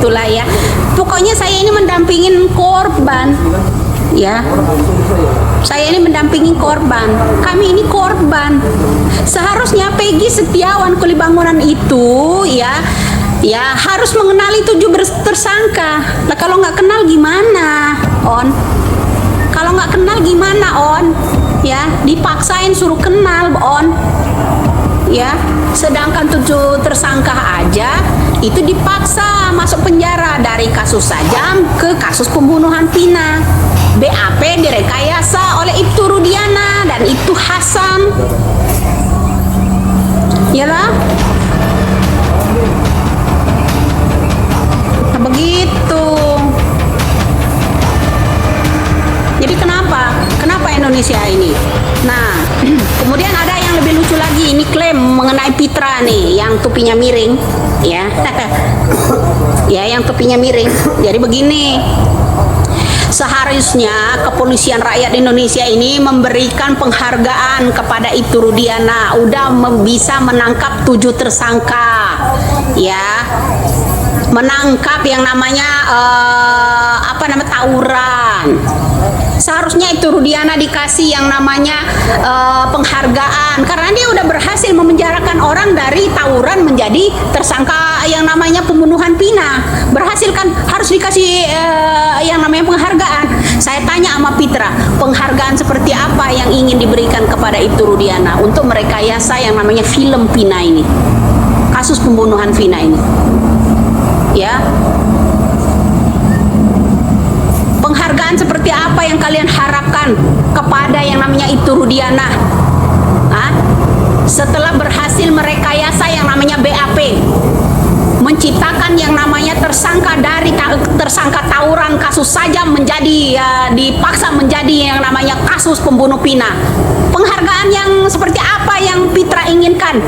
itulah ya. Pokoknya saya ini mendampingin korban, ya. Saya ini mendampingi korban. Kami ini korban. Seharusnya Peggy Setiawan Kuli Bangunan itu ya harus mengenali 7 tersangka. Lah kalau nggak kenal gimana, On? Kalau nggak kenal gimana, On? Ya, dipaksain suruh kenal, On. Ya, sedangkan 7 tersangka aja itu dipaksa masuk penjara dari kasus Sajam ke kasus pembunuhan Vina. BAP direkayasa oleh Ibtu Rudiana dan Ibtu Hasan. Yalah. Nah, begitu. Jadi kenapa Indonesia ini? Nah, kemudian ada yang lebih lucu lagi. Ini klaim mengenai Pitra nih, yang tupinya miring, ya. Ya, yang tupinya miring. Jadi begini. Seharusnya Kepolisian Rakyat Indonesia ini memberikan penghargaan kepada Ibtu Rudiana, udah bisa menangkap 7 tersangka, ya, menangkap yang namanya tawuran. Seharusnya Ibtu Rudiana dikasih yang namanya penghargaan karena dia udah berhasil memenjarakan orang dari tawuran menjadi tersangka yang namanya pembunuhan Vina. Berhasil kan, harus dikasih yang namanya penghargaan. Saya tanya sama Pitra, penghargaan seperti apa yang ingin diberikan kepada Ibtu Rudiana untuk merekayasa yang namanya film Vina ini, kasus pembunuhan Vina ini, ya. Penghargaan seperti apa yang kalian harapkan kepada yang namanya Ibtu Rudiana? Setelah berhasil merekayasa yang namanya BAP, menciptakan yang namanya tersangka dari tersangka tawuran kasus Sajam menjadi dipaksa menjadi yang namanya kasus pembunuh Vina. Penghargaan yang seperti apa yang Pitra inginkan?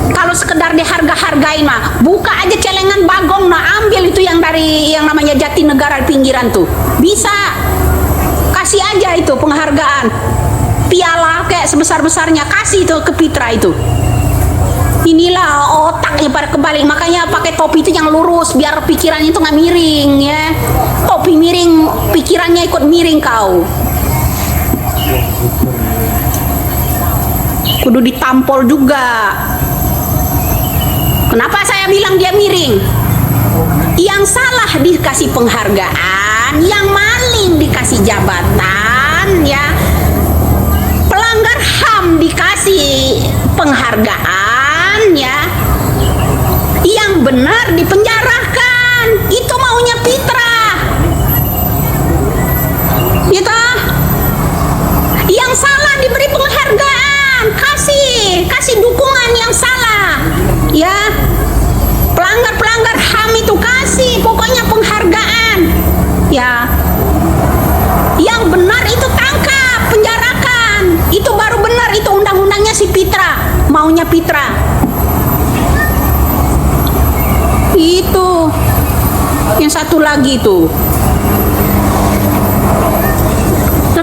Kalau sekedar diharga-hargain mah, buka aja celengan Bagong, nah ambil itu yang dari yang namanya Jatinegara pinggiran tuh. Bisa. Kasih aja itu penghargaan. Piala kayak sebesar-besarnya, kasih itu ke Pitra itu. Inilah otaknya pada kebalik, makanya pakai topi itu yang lurus biar pikirannya itu nggak miring, ya. Topi miring, pikirannya ikut miring kau. Kudu ditampol juga. Kenapa saya bilang dia miring? Yang salah dikasih penghargaan, yang maling dikasih jabatan, ya. Pelanggar HAM dikasih penghargaan, ya. Yang benar dipenjarakan. Itu maunya Pitra. Gitu. Yang salah diberi penghargaan, kasih dukungan yang salah. Ya, pelanggar HAM itu kasih pokoknya penghargaan, ya. Yang benar itu tangkap, penjarakan, itu baru benar, itu undang-undangnya si Pitra, maunya Pitra. Itu yang satu lagi tuh,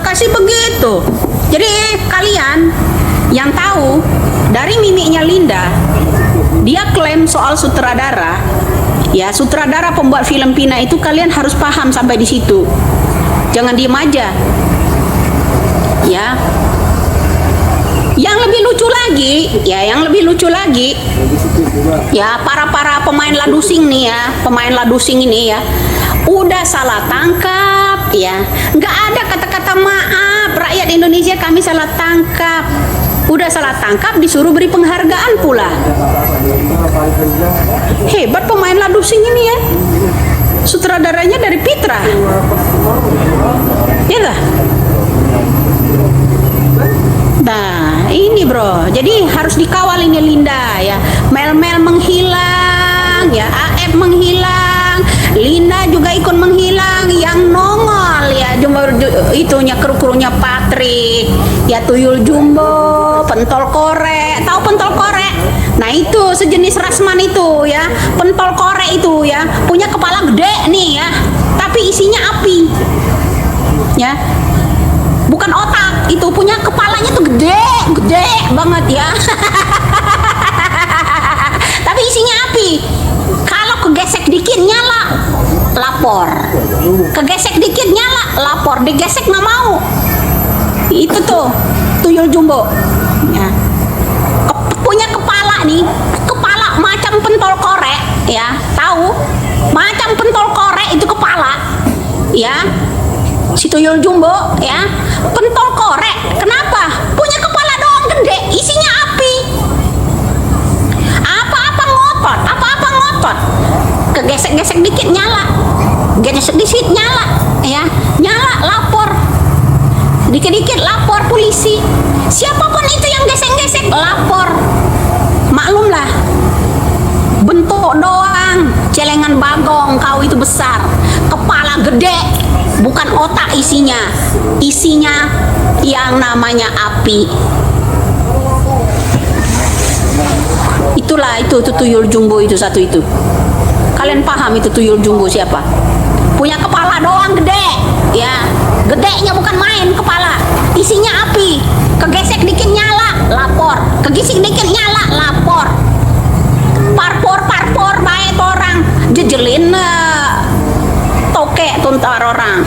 kasih begitu. Jadi kalian yang tahu dari mimiknya Linda, dia klaim soal sutradara, ya, sutradara pembuat film Vina itu kalian harus paham sampai di situ. Jangan diem aja, ya. Yang lebih lucu lagi, ya, para pemain ladusing nih, ya, pemain ladusing ini, ya, udah salah tangkap, ya, nggak ada kata-kata maaf, rakyat Indonesia kami salah tangkap. Udah salah tangkap disuruh beri penghargaan pula. Hebat pemain ladusing ini, ya. Sutradaranya dari Pitra, ya lah. Nah ini bro, jadi harus dikawal ini Linda, ya. Mel menghilang, ya, AF menghilang, Linda juga ikut menghilang. Yang nongol, ya, itunya kru-krunya Patrick, ya, Tuyul Jumbo, Pentol Korek. Tahu Pentol Korek? Nah itu sejenis Rasman itu, ya. Pentol Korek itu, ya, punya kepala gede nih, ya, tapi isinya api, ya. Bukan otak, itu punya kepalanya tuh gede banget, ya. Tapi isinya api. Kalau kegesek dikit nyala. kegesek dikit nyala, lapor. Digesek nggak mau. Itu tuh tuyul jumbo. Ya. Punya kepala nih, kepala macam pentol korek, ya, tahu? Macam pentol korek itu kepala, ya. Si tuyul jumbo, ya, pentol korek. Kenapa? Punya kepala doang gede, isinya api. Apa-apa ngotot, apa-apa ngotot. Kegesek-gesek dikit nyala, gesek dikit nyala, ya, nyala lapor. Dikit-dikit lapor polisi. Siapapun itu yang gesek-gesek lapor. Maklumlah, bentuk doang, celengan bagong kau itu besar, kepala gede, bukan otak isinya. Isinya yang namanya api. Itulah itu tuyul jumbo itu satu itu. Kalian paham itu tuyul jumbo siapa? Punya kepala doang gede, ya. Gedenya bukan main kepala. Isinya api. Kegesek dikit nyala, lapor. Kegesek dikit nyala, lapor. Parpor baik orang. Jejelin toke tuntar orang.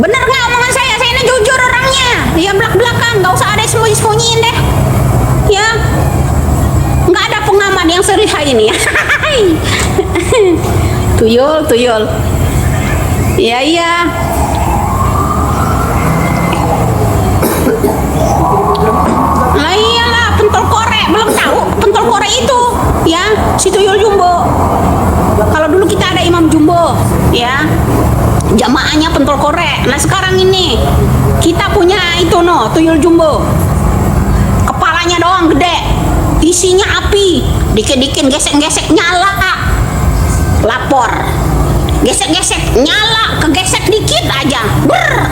Bener nggak omongan saya? Saya ini jujur orangnya. Ya belak-belakan, nggak usah ada sembunyi-sembunyiin deh. Ya, nggak ada pengamat yang serius ini. Tuyul. Iya. Lah iyalah, pentol korek. Belum tahu pentol korek itu, ya, si tuyul jumbo. Kalau dulu kita ada imam jumbo, ya, jamaahnya pentol korek. Nah sekarang ini kita punya itu tuyul jumbo. Kepalanya doang gede, isinya api. Dikit-dikit gesek-gesek nyala, lapor. Gesek-gesek nyala, kegesek dikit aja,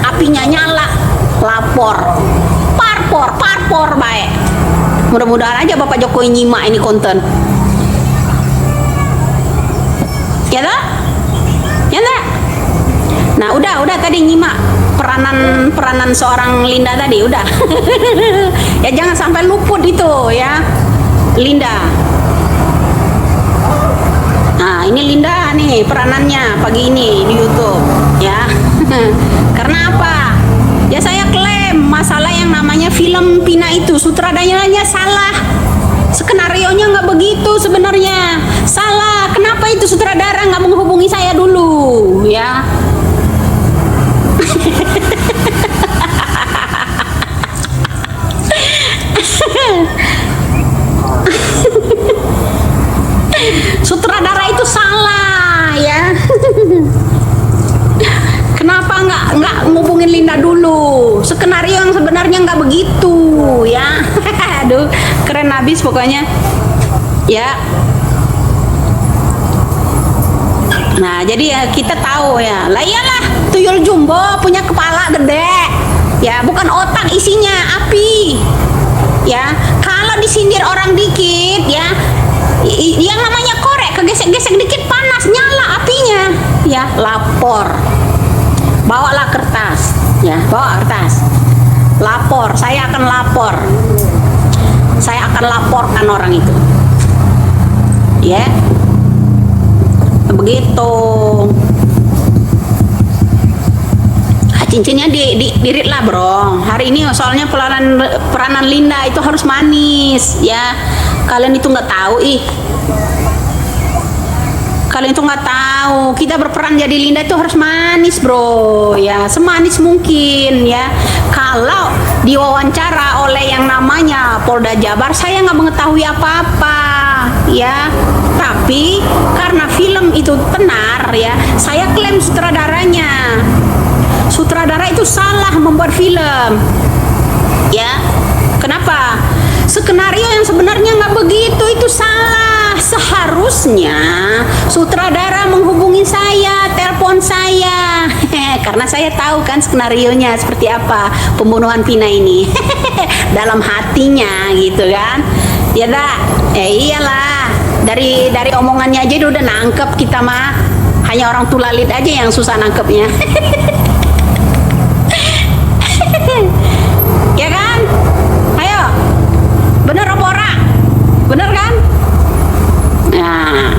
apinya nyala, lapor. Parpor baik. Mudah-mudahan aja Bapak Jokowi nyimak ini konten. Ya tak? Ya tak? Nah udah tadi nyimak peranan seorang Linda tadi udah. Ya jangan sampai luput itu ya, Linda. Nah ini Linda nih peranannya pagi ini di YouTube, ya. Karena apa? Ya saya klaim masalah yang namanya film Pina itu sutradaranya salah. Skenarionya nggak begitu sebenarnya. Salah. Kenapa itu sutradara nggak menghubungi saya dulu, ya? Sutradara itu salah, ya. Kenapa nggak ngubungin Linda dulu? Skenario yang sebenarnya nggak begitu, ya. Aduh, keren habis pokoknya, ya. Nah, jadi ya kita tahu ya. Lah iyalah, tuyul jumbo punya kepala gede, ya, bukan otak isinya api, ya. Kalau disindir orang dikit, ya, yang namanya korek kegesek-gesek dikit panas nyala apinya, ya, lapor. Bawalah kertas, ya, bawa kertas, lapor. Saya akan lapor, saya akan laporkan orang itu, ya, begitu. Cincinnya dirit lah bro. Hari ini soalnya peranan Linda itu harus manis, ya. Kalian itu nggak tahu kalian itu nggak tahu kita berperan jadi Linda itu harus manis bro, ya, semanis mungkin, ya. Kalau diwawancara oleh yang namanya Polda Jabar saya nggak mengetahui apa-apa, ya, tapi karena film itu tenar, ya, saya klaim sutradaranya. Sutradara itu salah membuat film, ya. Kenapa? Skenario yang sebenarnya nggak begitu itu salah. Seharusnya sutradara menghubungi saya, telepon saya, karena saya tahu kan skenarionya seperti apa pembunuhan Pina ini. Dalam hatinya gitu kan, ya dah. Iyalah, dari omongannya aja udah nangkep kita mah. Hanya orang tulalit aja yang susah nangkepnya. Ya kan? Ayo, bener apa ora? Bener kan? Nah,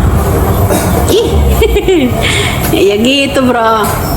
Ya gitu bro.